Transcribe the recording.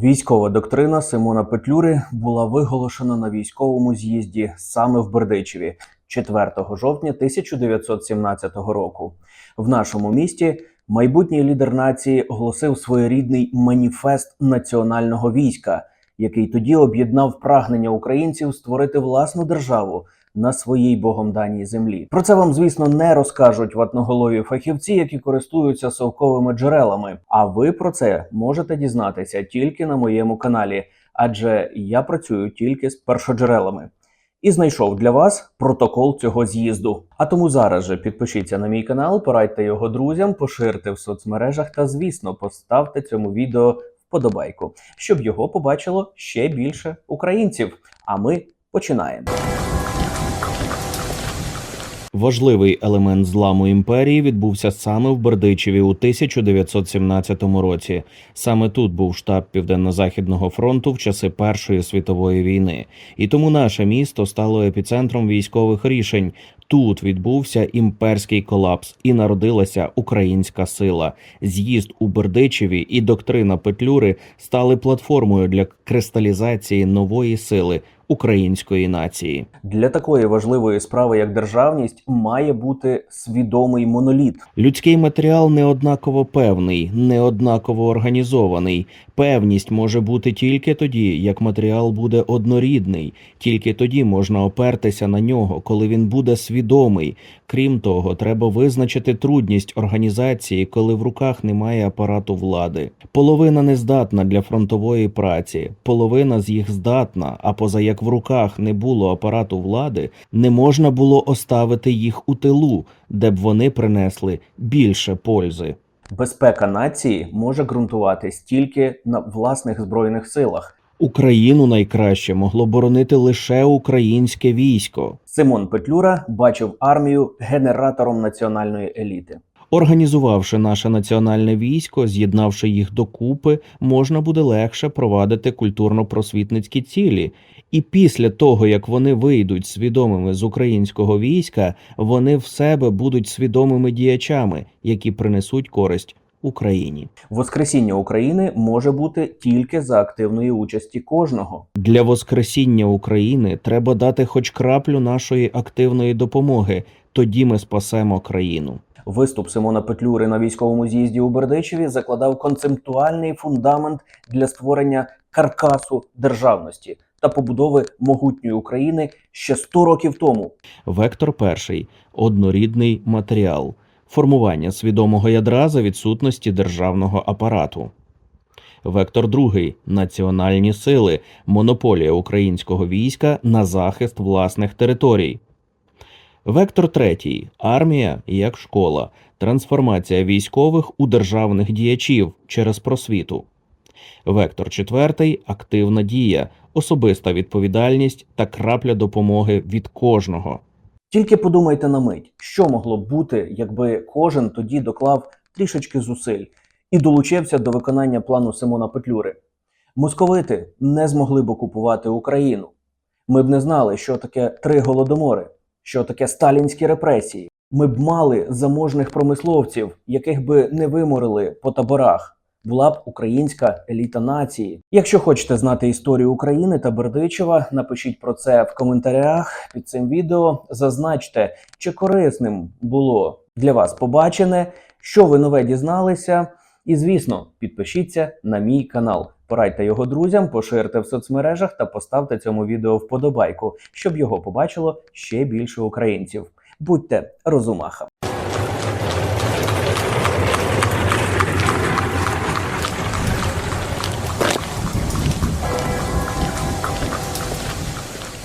Військова доктрина Симона Петлюри була виголошена на військовому з'їзді саме в Бердичеві 4 жовтня 1917 року. В нашому місті майбутній лідер нації оголосив своєрідний маніфест національного війська, який тоді об'єднав прагнення українців створити власну державу на своїй богом даній землі. Про це вам, звісно, не розкажуть ватноголові фахівці, які користуються совковими джерелами. А ви про це можете дізнатися тільки на моєму каналі, адже я працюю тільки з першоджерелами. І знайшов для вас протокол цього з'їзду. А тому зараз же підпишіться на мій канал, порадьте його друзям, поширте в соцмережах та, звісно, поставте цьому відео вподобайку, щоб його побачило ще більше українців. А ми починаємо. Важливий елемент зламу імперії відбувся саме в Бердичеві у 1917 році. Саме тут був штаб Південно-Західного фронту в часи Першої світової війни. І тому наше місто стало епіцентром військових рішень. Тут відбувся імперський колапс і народилася українська сила. З'їзд у Бердичеві і доктрина Петлюри стали платформою для кристалізації нової сили української нації. Для такої важливої справи, як державність, має бути свідомий моноліт. Людський матеріал не однаково певний, не однаково організований. Певність може бути тільки тоді, як матеріал буде однорідний. Тільки тоді можна опертися на нього, коли він буде свідомий. Крім того, треба визначити трудність організації, коли в руках немає апарату влади. Половина не здатна для фронтової праці, половина з їх здатна, а поза як в руках не було апарату влади, не можна було оставити їх у тилу, де б вони принесли більше пользи. Безпека нації може ґрунтуватись тільки на власних збройних силах. Україну найкраще могло боронити лише українське військо. Симон Петлюра бачив армію генератором національної еліти. Організувавши наше національне військо, з'єднавши їх докупи, можна буде легше провадити культурно-просвітницькі цілі. І після того, як вони вийдуть свідомими з українського війська, вони в себе будуть свідомими діячами, які принесуть користь Україні. Воскресіння України може бути тільки за активної участі кожного. Для воскресіння України треба дати хоч краплю нашої активної допомоги, тоді ми спасемо країну. Виступ Симона Петлюри на військовому з'їзді у Бердичеві закладав концептуальний фундамент для створення каркасу державності та побудови могутньої України ще 100 років тому. Вектор перший – однорідний матеріал. Формування свідомого ядра за відсутності державного апарату. Вектор другий – національні сили. Монополія українського війська на захист власних територій. Вектор третій – армія як школа. Трансформація військових у державних діячів через просвіту. Вектор четвертий – активна дія, особиста відповідальність та крапля допомоги від кожного. Тільки подумайте на мить, що могло б бути, якби кожен тоді доклав трішечки зусиль і долучився до виконання плану Симона Петлюри. Московити не змогли б окупувати Україну. Ми б не знали, що таке 3 голодомори, що таке сталінські репресії. Ми б мали заможних промисловців, яких би не виморили по таборах. Була б українська еліта нації. Якщо хочете знати історію України та Бердичева, напишіть про це в коментарях під цим відео. Зазначте, чи корисним було для вас побачене, що ви нове дізналися. І, звісно, підпишіться на мій канал. Порадьте його друзям, поширте в соцмережах та поставте цьому відео вподобайку, щоб його побачило ще більше українців. Будьте розумахами!